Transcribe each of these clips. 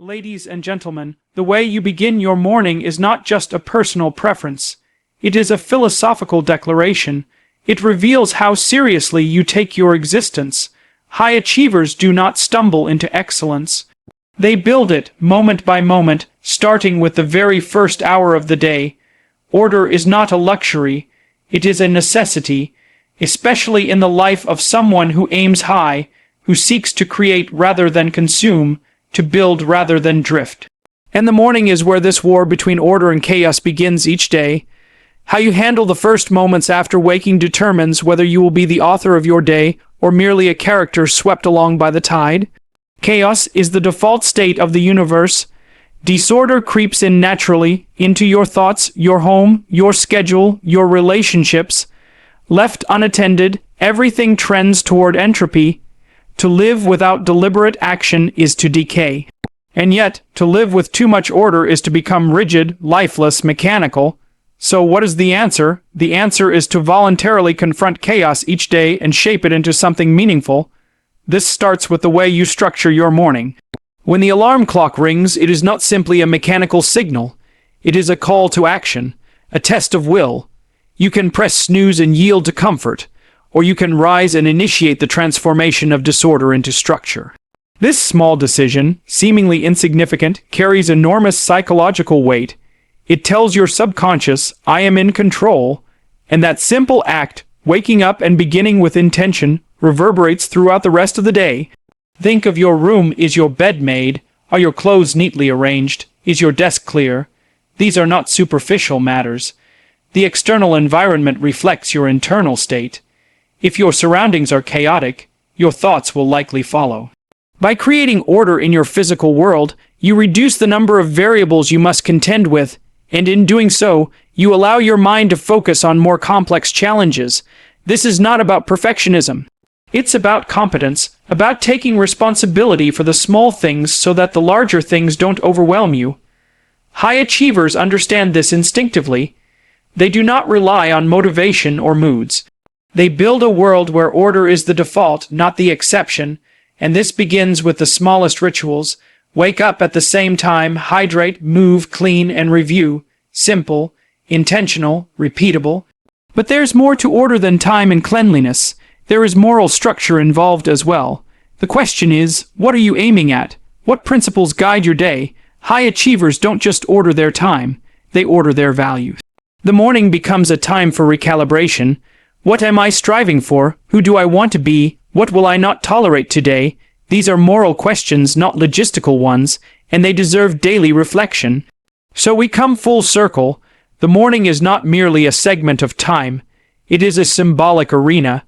Ladies and gentlemen, the way you begin your morning is not just a personal preference. It is a philosophical declaration. It reveals how seriously you take your existence. High achievers do not stumble into excellence. They build it, moment by moment, starting with the very first hour of the day. Order is not a luxury. It is a necessity, especially in the life of someone who aims high, who seeks to create rather than consume, to build rather than drift. And the morning is where this war between order and chaos begins each day. How you handle the first moments after waking determines whether you will be the author of your day or merely a character swept along by the tide. Chaos is the default state of the universe. Disorder creeps in naturally into your thoughts, your home, your schedule, your relationships. Left unattended, everything trends toward entropy. To live without deliberate action is to decay. And yet, to live with too much order is to become rigid, lifeless, mechanical. So what is the answer? The answer is to voluntarily confront chaos each day and shape it into something meaningful. This starts with the way you structure your morning. When the alarm clock rings, it is not simply a mechanical signal. It is a call to action, a test of will. You can press snooze and yield to comfort, or you can rise and initiate the transformation of disorder into structure. This small decision, seemingly insignificant, carries enormous psychological weight. It tells your subconscious, I am in control, and that simple act, waking up and beginning with intention, reverberates throughout the rest of the day. Think of your room. Is your bed made? Are your clothes neatly arranged? Is your desk clear? These are not superficial matters. The external environment reflects your internal state. If your surroundings are chaotic, your thoughts will likely follow. By creating order in your physical world, you reduce the number of variables you must contend with, and in doing so, you allow your mind to focus on more complex challenges. This is not about perfectionism. It's about competence, about taking responsibility for the small things so that the larger things don't overwhelm you. High achievers understand this instinctively. They do not rely on motivation or moods. They build a world where order is the default, not the exception, and this begins with the smallest rituals. Wake up at the same time, hydrate, move, clean, and review. Simple, intentional, repeatable. But there's more to order than time and cleanliness. There is moral structure involved as well. The question is, what are you aiming at? What principles guide your day? High achievers don't just order their time, they order their values. The morning becomes a time for recalibration. What am I striving for? Who do I want to be? What will I not tolerate today? These are moral questions, not logistical ones, and they deserve daily reflection. So we come full circle. The morning is not merely a segment of time. It is a symbolic arena.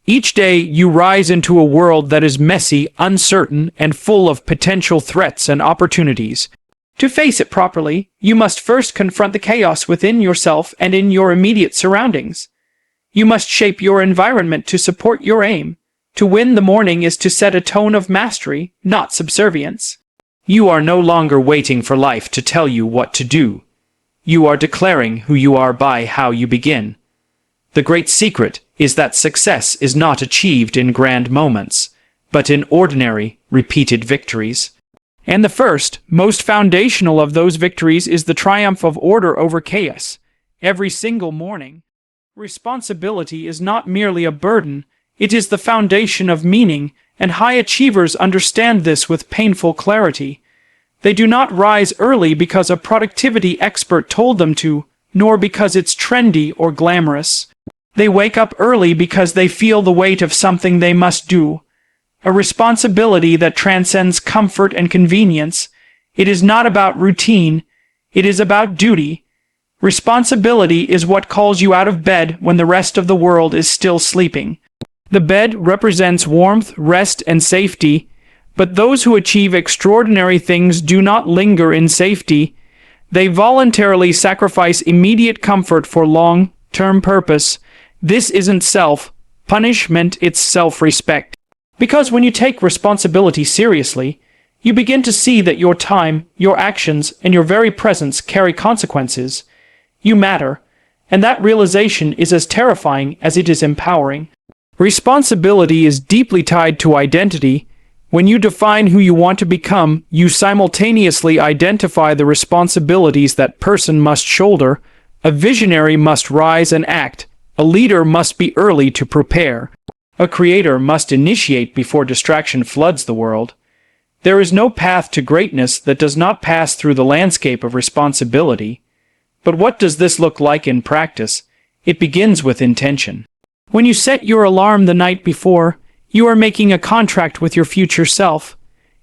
Each day you rise into a world that is messy, uncertain, and full of potential threats and opportunities. To face it properly, you must first confront the chaos within yourself and in your immediate surroundings. You must shape your environment to support your aim. To win the morning is to set a tone of mastery, not subservience. You are no longer waiting for life to tell you what to do. You are declaring who you are by how you begin. The great secret is that success is not achieved in grand moments, but in ordinary, repeated victories. And the first, most foundational of those victories is the triumph of order over chaos. Every single morning, responsibility is not merely a burden, it is the foundation of meaning, and high achievers understand this with painful clarity. They do not rise early because a productivity expert told them to, nor because it's trendy or glamorous. They wake up early because they feel the weight of something they must do, a responsibility that transcends comfort and convenience. It is not about routine, it is about duty. Responsibility is what calls you out of bed when the rest of the world is still sleeping. The bed represents warmth, rest, and safety, but those who achieve extraordinary things do not linger in safety. They voluntarily sacrifice immediate comfort for long-term purpose. This isn't self-punishment, it's self-respect. Because when you take responsibility seriously, you begin to see that your time, your actions, and your very presence carry consequences. You matter, and that realization is as terrifying as it is empowering. Responsibility is deeply tied to identity. When you define who you want to become, you simultaneously identify the responsibilities that person must shoulder. A visionary must rise and act. A leader must be early to prepare. A creator must initiate before distraction floods the world. There is no path to greatness that does not pass through the landscape of responsibility. But what does this look like in practice? It begins with intention. When you set your alarm the night before, you are making a contract with your future self.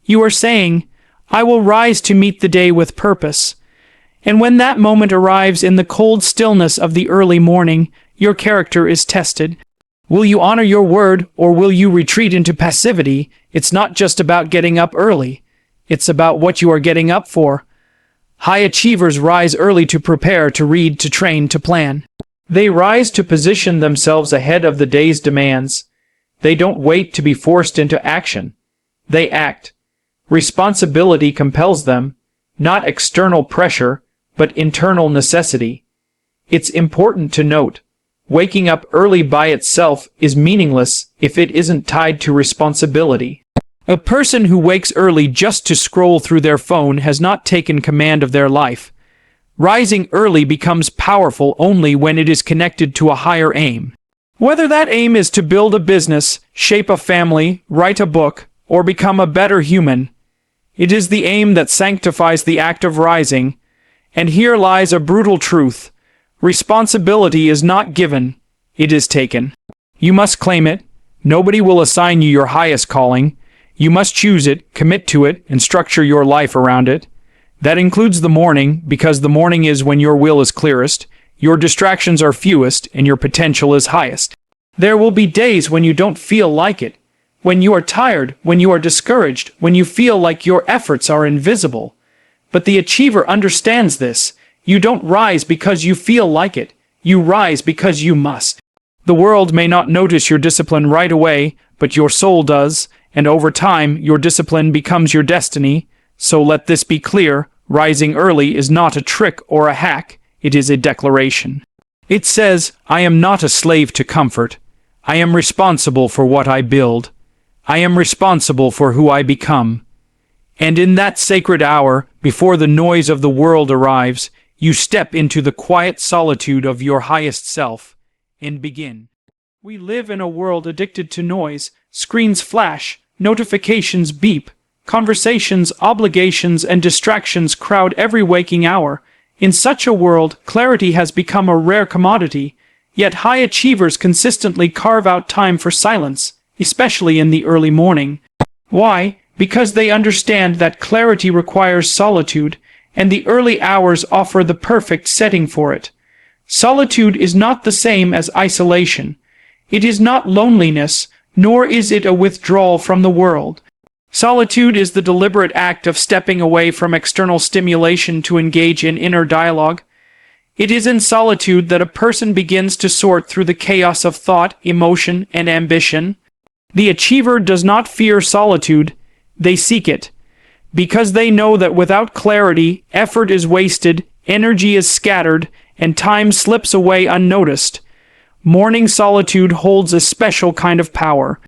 You are saying, I will rise to meet the day with purpose. And when that moment arrives in the cold stillness of the early morning, your character is tested. Will you honor your word, or will you retreat into passivity? It's not just about getting up early. It's about what you are getting up for. High achievers rise early to prepare, to read, to train, to plan. They rise to position themselves ahead of the day's demands. They don't wait to be forced into action. They act. Responsibility compels them, not external pressure, but internal necessity. It's important to note, waking up early by itself is meaningless if it isn't tied to responsibility. A person who wakes early just to scroll through their phone has not taken command of their life. Rising early becomes powerful only when it is connected to a higher aim. Whether that aim is to build a business, shape a family, write a book, or become a better human, it is the aim that sanctifies the act of rising. And here lies a brutal truth. Responsibility is not given, it is taken. You must claim it. Nobody will assign you your highest calling. You must choose it, commit to it, and structure your life around it. That includes the morning, because the morning is when your will is clearest, your distractions are fewest, and your potential is highest. There will be days when you don't feel like it, when you are tired, when you are discouraged, when you feel like your efforts are invisible. But the achiever understands this. You don't rise because you feel like it. You rise because you must. The world may not notice your discipline right away, but your soul does, and over time, your discipline becomes your destiny. So let this be clear, rising early is not a trick or a hack, it is a declaration. It says, I am not a slave to comfort. I am responsible for what I build. I am responsible for who I become. And in that sacred hour, before the noise of the world arrives, you step into the quiet solitude of your highest self, and begin. We live in a world addicted to noise. Screens flash, notifications beep, conversations, obligations, and distractions crowd every waking hour. In such a world, clarity has become a rare commodity, yet high achievers consistently carve out time for silence, especially in the early morning. Why? Because they understand that clarity requires solitude, and the early hours offer the perfect setting for it. Solitude is not the same as isolation. It is not loneliness, nor is it a withdrawal from the world. Solitude is the deliberate act of stepping away from external stimulation to engage in inner dialogue. It is in solitude that a person begins to sort through the chaos of thought, emotion, and ambition. The achiever does not fear solitude, they seek it. Because they know that without clarity, effort is wasted, energy is scattered, and time slips away unnoticed. Morning solitude holds a special kind of power.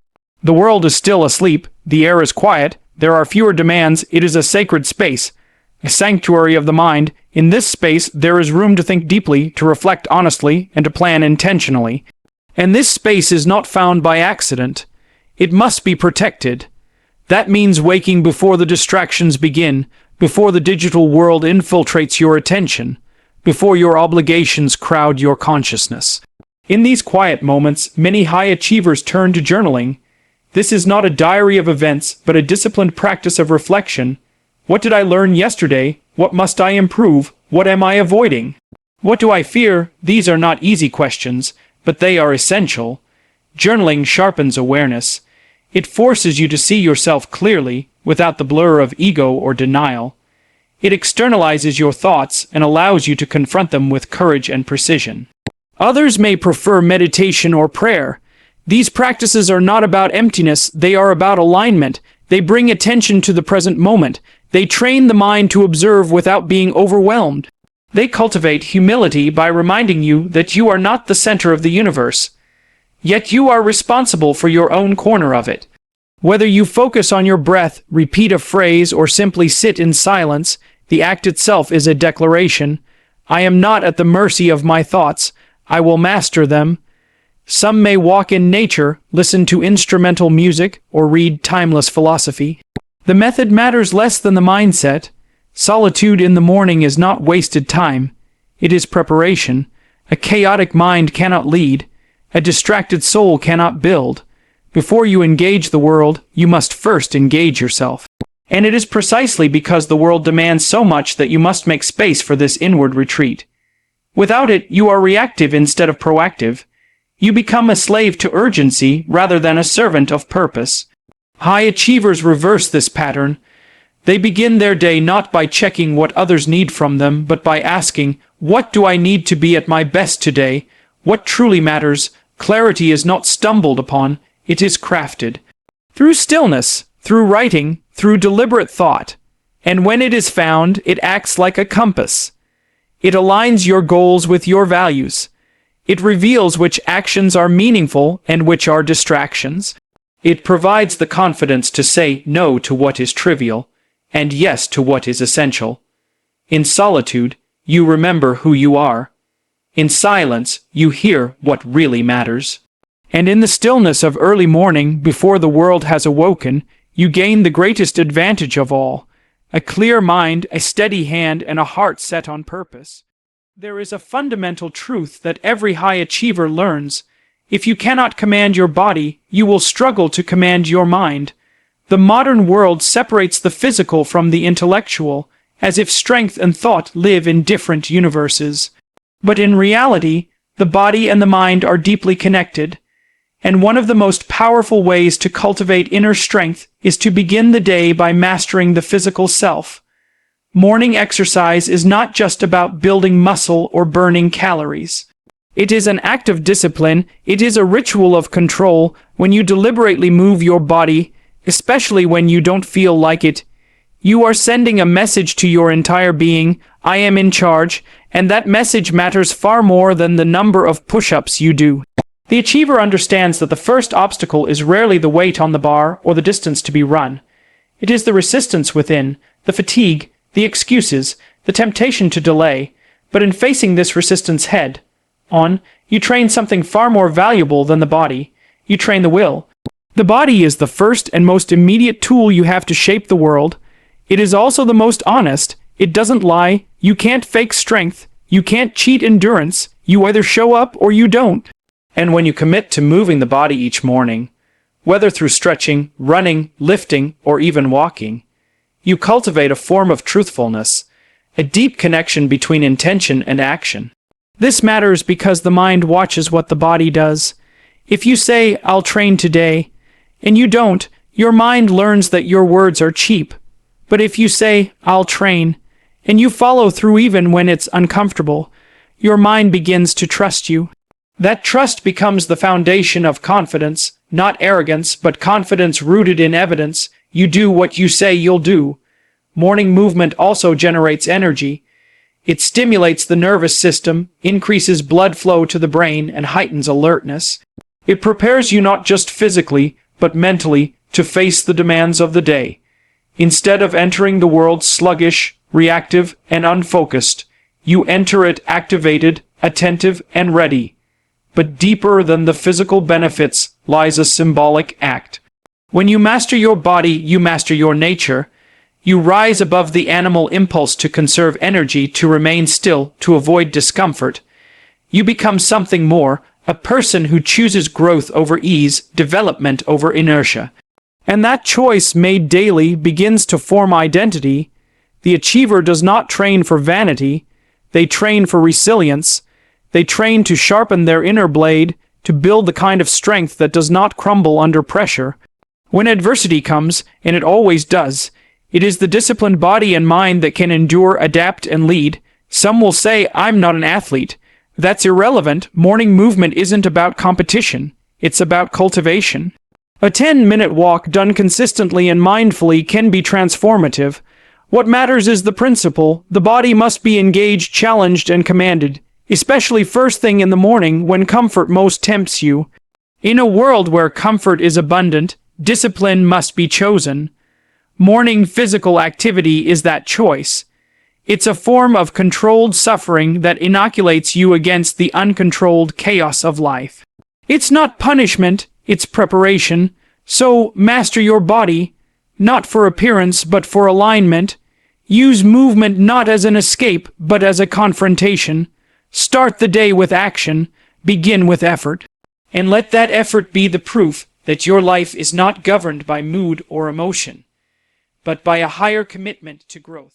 The world is still asleep, the air is quiet, there are fewer demands, it is a sacred space, a sanctuary of the mind. In this space, there is room to think deeply, to reflect honestly, and to plan intentionally. And this space is not found by accident. It must be protected. That means waking before the distractions begin, before the digital world infiltrates your attention, before your obligations crowd your consciousness. In these quiet moments, many high achievers turn to journaling. This is not a diary of events, but a disciplined practice of reflection. What did I learn yesterday? What must I improve? What am I avoiding? What do I fear? These are not easy questions, but they are essential. Journaling sharpens awareness. It forces you to see yourself clearly, without the blur of ego or denial. It externalizes your thoughts and allows you to confront them with courage and precision. Others may prefer meditation or prayer. These practices are not about emptiness, they are about alignment. They bring attention to the present moment. They train the mind to observe without being overwhelmed. They cultivate humility by reminding you that you are not the center of the universe. Yet you are responsible for your own corner of it. Whether you focus on your breath, repeat a phrase, or simply sit in silence, the act itself is a declaration. I am not at the mercy of my thoughts. I will master them. Some may walk in nature, listen to instrumental music, or read timeless philosophy. The method matters less than the mindset. Solitude in the morning is not wasted time. It is preparation. A chaotic mind cannot lead. A distracted soul cannot build. Before you engage the world, you must first engage yourself. And it is precisely because the world demands so much that you must make space for this inward retreat. Without it, you are reactive instead of proactive. You become a slave to urgency rather than a servant of purpose. High achievers reverse this pattern. They begin their day not by checking what others need from them, but by asking, what do I need to be at my best today? What truly matters? Clarity is not stumbled upon, it is crafted. Through stillness, through writing, through deliberate thought. And when it is found, it acts like a compass. It aligns your goals with your values. It reveals which actions are meaningful and which are distractions. It provides the confidence to say no to what is trivial, and yes to what is essential. In solitude, you remember who you are. In silence, you hear what really matters. And in the stillness of early morning, before the world has awoken, you gain the greatest advantage of all: a clear mind, a steady hand, and a heart set on purpose. There is a fundamental truth that every high achiever learns. If you cannot command your body, you will struggle to command your mind. The modern world separates the physical from the intellectual, as if strength and thought live in different universes. But in reality, the body and the mind are deeply connected. And one of the most powerful ways to cultivate inner strength is to begin the day by mastering the physical self. Morning exercise is not just about building muscle or burning calories. It is an act of discipline. It is a ritual of control. When you deliberately move your body, especially when you don't feel like it, you are sending a message to your entire being: I am in charge, and that message matters far more than the number of push-ups you do. The achiever understands that the first obstacle is rarely the weight on the bar or the distance to be run. It is the resistance within, the fatigue, the excuses, the temptation to delay. But in facing this resistance head on, you train something far more valuable than the body. You train the will. The body is the first and most immediate tool you have to shape the world. It is also the most honest. It doesn't lie. You can't fake strength. You can't cheat endurance. You either show up or you don't. And when you commit to moving the body each morning, whether through stretching, running, lifting, or even walking, you cultivate a form of truthfulness, a deep connection between intention and action. This matters because the mind watches what the body does. If you say, I'll train today, and you don't, your mind learns that your words are cheap. But if you say, I'll train, and you follow through even when it's uncomfortable, your mind begins to trust you. That trust becomes the foundation of confidence, not arrogance, but confidence rooted in evidence. You do what you say you'll do. Morning movement also generates energy. It stimulates the nervous system, increases blood flow to the brain, and heightens alertness. It prepares you not just physically, but mentally, to face the demands of the day. Instead of entering the world sluggish, reactive, and unfocused, you enter it activated, attentive, and ready. But deeper than the physical benefits lies a symbolic act. When you master your body, you master your nature. You rise above the animal impulse to conserve energy, to remain still, to avoid discomfort. You become something more, a person who chooses growth over ease, development over inertia. And that choice made daily begins to form identity. The achiever does not train for vanity. They train for resilience. They train to sharpen their inner blade, to build the kind of strength that does not crumble under pressure. When adversity comes, and it always does, it is the disciplined body and mind that can endure, adapt, and lead. Some will say, I'm not an athlete. That's irrelevant. Morning movement isn't about competition. It's about cultivation. A 10-minute walk done consistently and mindfully can be transformative. What matters is the principle. The body must be engaged, challenged, and commanded, especially first thing in the morning when comfort most tempts you. In a world where comfort is abundant, Discipline must be chosen. Morning physical activity is that choice. It's a form of controlled suffering that inoculates you against the uncontrolled chaos of life. It's not punishment, it's preparation. So master your body, not for appearance but for alignment. Use movement not as an escape but as a confrontation. Start the day with action, begin with effort. And let that effort be the proof that your life is not governed by mood or emotion, but by a higher commitment to growth.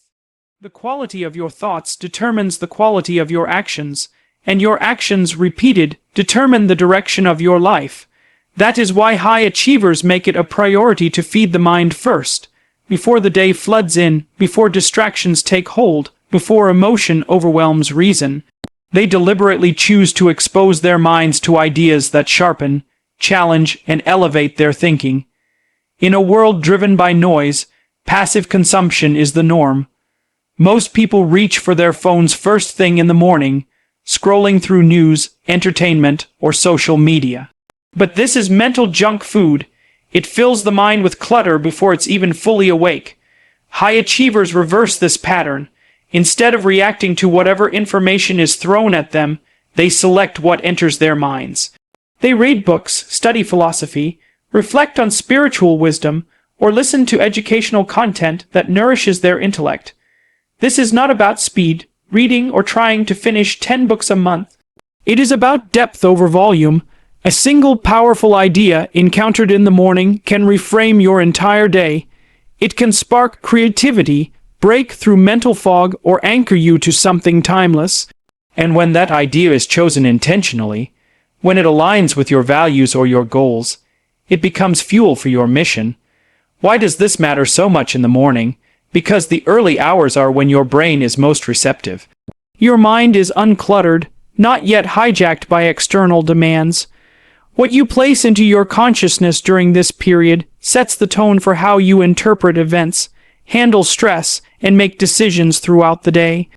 The quality of your thoughts determines the quality of your actions, and your actions repeated determine the direction of your life. That is why high achievers make it a priority to feed the mind first, before the day floods in, before distractions take hold, before emotion overwhelms reason. They deliberately choose to expose their minds to ideas that sharpen, challenge, and elevate their thinking. In a world driven by noise, passive consumption is the norm. Most people reach for their phones first thing in the morning, scrolling through news, entertainment, or social media. But this is mental junk food. It fills the mind with clutter before it's even fully awake. High achievers reverse this pattern. Instead of reacting to whatever information is thrown at them, they select what enters their minds. They read books, study philosophy, reflect on spiritual wisdom, or listen to educational content that nourishes their intellect. This is not about speed, reading, or trying to finish 10 books a month. It is about depth over volume. A single powerful idea encountered in the morning can reframe your entire day. It can spark creativity, break through mental fog, or anchor you to something timeless. And when that idea is chosen intentionally, when it aligns with your values or your goals, it becomes fuel for your mission. Why does this matter so much in the morning? Because the early hours are when your brain is most receptive. Your mind is uncluttered, not yet hijacked by external demands. What you place into your consciousness during this period sets the tone for how you interpret events, handle stress, and make decisions throughout the day.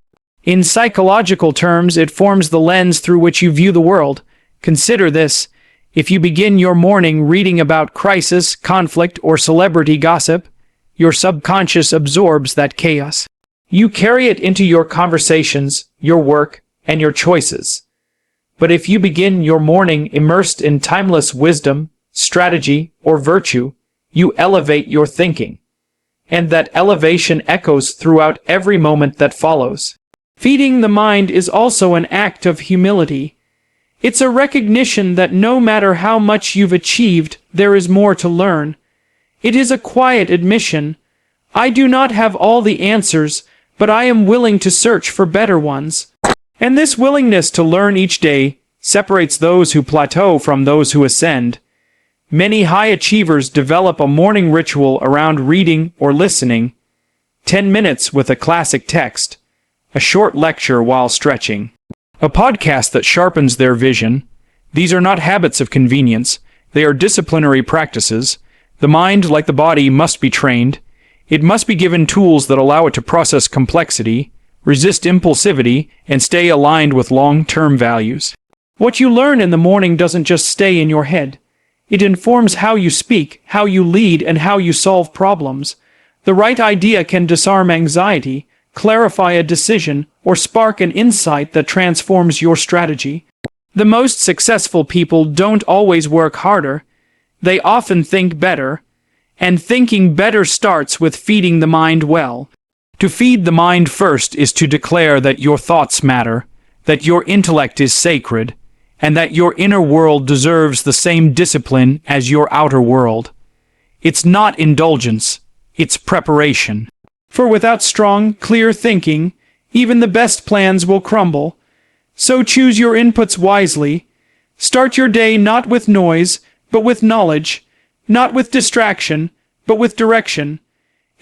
In psychological terms, it forms the lens through which you view the world. Consider this. If you begin your morning reading about crisis, conflict, or celebrity gossip, your subconscious absorbs that chaos. You carry it into your conversations, your work, and your choices. But if you begin your morning immersed in timeless wisdom, strategy, or virtue, you elevate your thinking. And that elevation echoes throughout every moment that follows. Feeding the mind is also an act of humility. It's a recognition that no matter how much you've achieved, there is more to learn. It is a quiet admission. I do not have all the answers, but I am willing to search for better ones. And this willingness to learn each day separates those who plateau from those who ascend. Many high achievers develop a morning ritual around reading or listening. 10 minutes with a classic text, a short lecture while stretching, a podcast that sharpens their vision. These are not habits of convenience. They are disciplinary practices. The mind, like the body, must be trained. It must be given tools that allow it to process complexity, resist impulsivity, and stay aligned with long-term values. What you learn in the morning doesn't just stay in your head. It informs how you speak, how you lead, and how you solve problems. The right idea can disarm anxiety, clarify a decision, or spark an insight that transforms your strategy. The most successful people don't always work harder. They often think better, and thinking better starts with feeding the mind well. To feed the mind first is to declare that your thoughts matter, that your intellect is sacred, and that your inner world deserves the same discipline as your outer world. It's not indulgence, it's preparation. For without strong, clear thinking, even the best plans will crumble. So choose your inputs wisely. Start your day not with noise, but with knowledge, not with distraction, but with direction.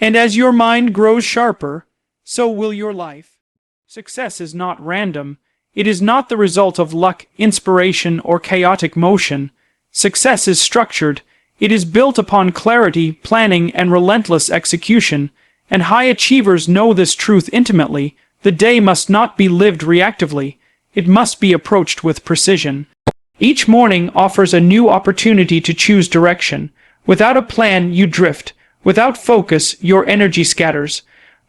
And as your mind grows sharper, so will your life. Success is not random. It is not the result of luck, inspiration, or chaotic motion. Success is structured. It is built upon clarity, planning, and relentless execution. And high achievers know this truth intimately. The day must not be lived reactively. It must be approached with precision. Each morning offers a new opportunity to choose direction, Without a plan, you drift. Without focus, your energy scatters.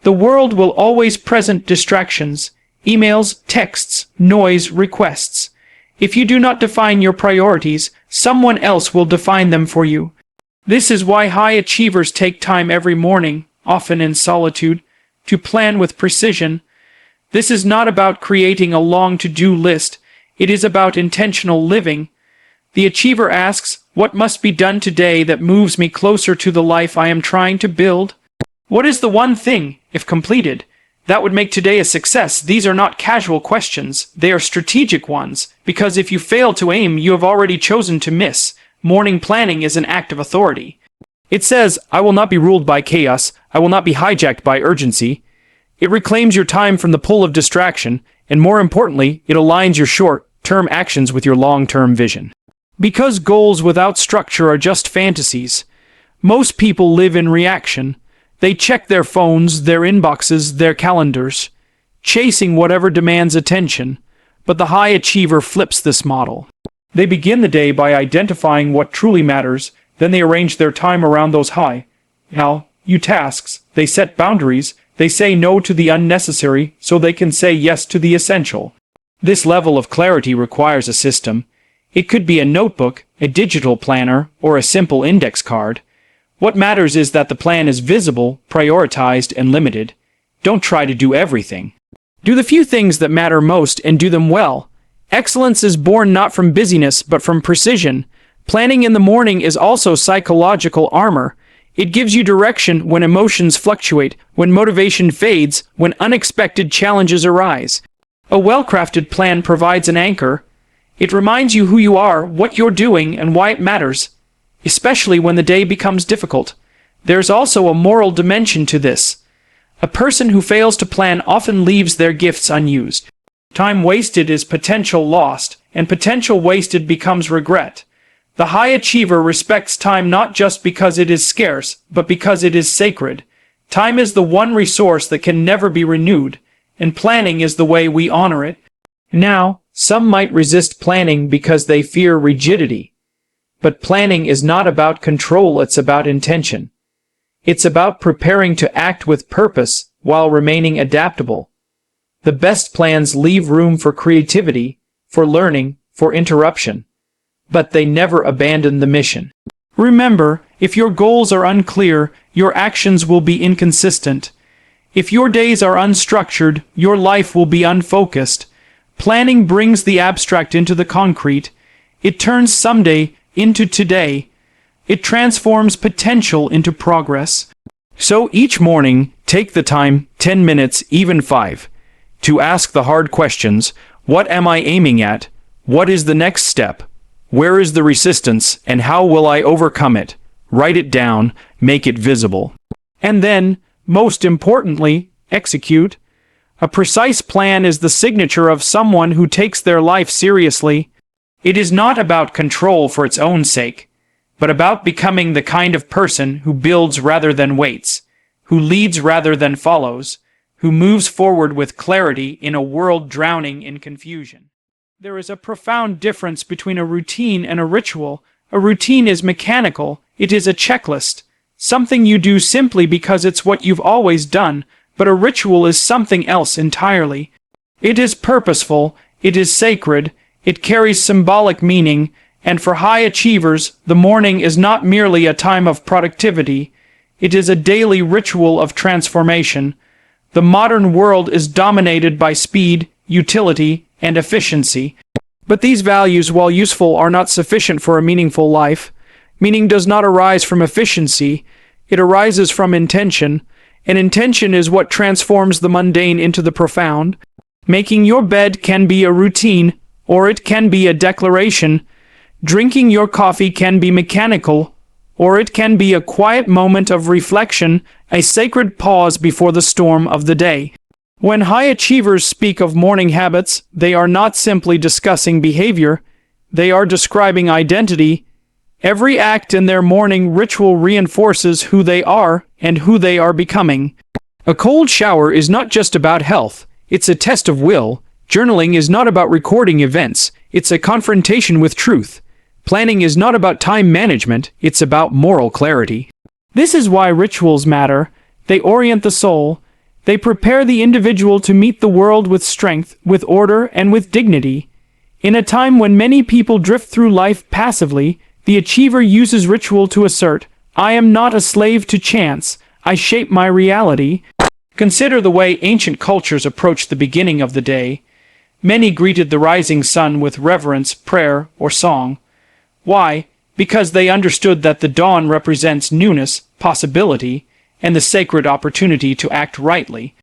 The world will always present distractions, emails, texts, noise, requests. If you do not define your priorities, someone else will define them for you. This is why high achievers take time every morning, often in solitude, to plan with precision. This is not about creating a long to-do list. It is about intentional living. The achiever asks, what must be done today that moves me closer to the life I am trying to build? What is the one thing, if completed, that would make today a success? These are not casual questions. They are strategic ones, because if you fail to aim, you have already chosen to miss. Morning planning is an act of authority. It says, I will not be ruled by chaos. I will not be hijacked by urgency. It reclaims your time from the pull of distraction, and more importantly, it aligns your short-term actions with your long-term vision. Because goals without structure are just fantasies, most people live in reaction. They check their phones, their inboxes, their calendars, chasing whatever demands attention. But the high achiever flips this model. They begin the day by identifying what truly matters, then they arrange their time around those high-value tasks. They set boundaries. They say no to the unnecessary so they can say yes to the essential. This level of clarity requires a system. It could be a notebook, a digital planner, or a simple index card. What matters is that the plan is visible, prioritized, and limited. Don't try to do everything. Do the few things that matter most and do them well. Excellence is born not from busyness, but from precision. Planning in the morning is also psychological armor. It gives you direction when emotions fluctuate, when motivation fades, when unexpected challenges arise. A well-crafted plan provides an anchor. It reminds you who you are, what you're doing, and why it matters, especially when the day becomes difficult. There's also a moral dimension to this. A person who fails to plan often leaves their gifts unused. Time wasted is potential lost, and potential wasted becomes regret. The high achiever respects time not just because it is scarce, but because it is sacred. Time is the one resource that can never be renewed, and planning is the way we honor it. Now, some might resist planning because they fear rigidity. But planning is not about control, it's about intention. It's about preparing to act with purpose while remaining adaptable. The best plans leave room for creativity, for learning, for interruption. But they never abandon the mission. Remember, if your goals are unclear, your actions will be inconsistent. If your days are unstructured, your life will be unfocused. Planning brings the abstract into the concrete. It turns someday into today. It transforms potential into progress. So each morning, take the time, 10 minutes, even 5, to ask the hard questions. What am I aiming at? What is the next step? Where is the resistance, and how will I overcome it? Write it down, make it visible. And then, most importantly, execute. A precise plan is the signature of someone who takes their life seriously. It is not about control for its own sake, but about becoming the kind of person who builds rather than waits, who leads rather than follows, who moves forward with clarity in a world drowning in confusion. There is a profound difference between a routine and a ritual. A routine is mechanical. It is a checklist, something you do simply because it's what you've always done, but a ritual is something else entirely. It is purposeful, it is sacred, it carries symbolic meaning, and for high achievers, the morning is not merely a time of productivity, it is a daily ritual of transformation. The modern world is dominated by speed, utility, and efficiency. But these values, while useful, are not sufficient for a meaningful life. Meaning does not arise from efficiency, it arises from intention, and intention is what transforms the mundane into the profound. Making your bed can be a routine, or it can be a declaration. Drinking your coffee can be mechanical, or it can be a quiet moment of reflection, a sacred pause before the storm of the day. When high achievers speak of morning habits, they are not simply discussing behavior, they are describing identity. Every act in their morning ritual reinforces who they are and who they are becoming. A cold shower is not just about health, it's a test of will. Journaling is not about recording events, it's a confrontation with truth. Planning is not about time management, it's about moral clarity. This is why rituals matter. They orient the soul. They prepare the individual to meet the world with strength, with order, and with dignity. In a time when many people drift through life passively, the achiever uses ritual to assert, "I am not a slave to chance, I shape my reality." Consider the way ancient cultures approached the beginning of the day. Many greeted the rising sun with reverence, prayer, or song. Why? Because they understood that the dawn represents newness, possibility, and the sacred opportunity to act rightly.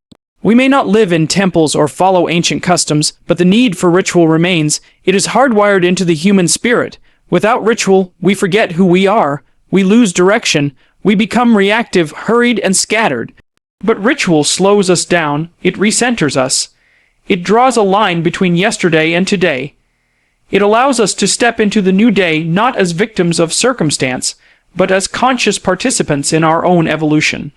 We may not live in temples or follow ancient customs, but the need for ritual remains. It is hardwired into the human spirit. Without ritual, we forget who we are. We lose direction. We become reactive, hurried, and scattered. But ritual slows us down. It recenters us. It draws a line between yesterday and today. It allows us to step into the new day not as victims of circumstance, but as conscious participants in our own evolution.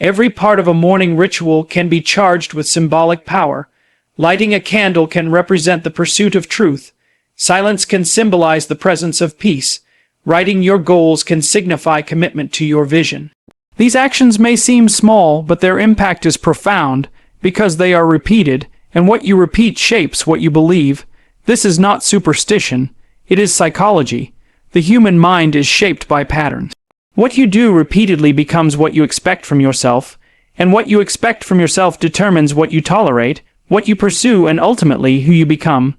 Every part of a morning ritual can be charged with symbolic power. Lighting a candle can represent the pursuit of truth. Silence can symbolize the presence of peace. Writing your goals can signify commitment to your vision. These actions may seem small, but their impact is profound because they are repeated, and what you repeat shapes what you believe. This is not superstition. It is psychology. The human mind is shaped by patterns. What you do repeatedly becomes what you expect from yourself, and what you expect from yourself determines what you tolerate, what you pursue, and ultimately who you become.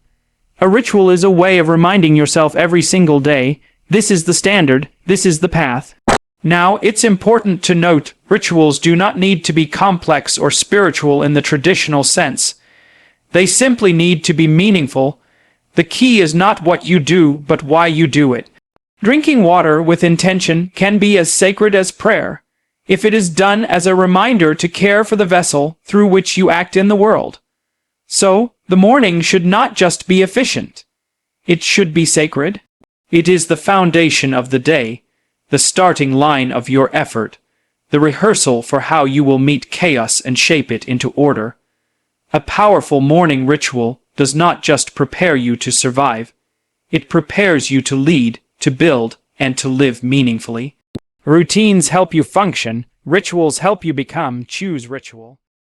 A ritual is a way of reminding yourself every single day, this is the standard, this is the path. Now, it's important to note, rituals do not need to be complex or spiritual in the traditional sense. They simply need to be meaningful. The key is not what you do, but why you do it. Drinking water with intention can be as sacred as prayer, if it is done as a reminder to care for the vessel through which you act in the world. So, the morning should not just be efficient. It should be sacred. It is the foundation of the day, the starting line of your effort, the rehearsal for how you will meet chaos and shape it into order. A powerful morning ritual does not just prepare you to survive. It prepares you to lead, to build, and to live meaningfully. Routines help you function. Rituals help you become. Choose ritual.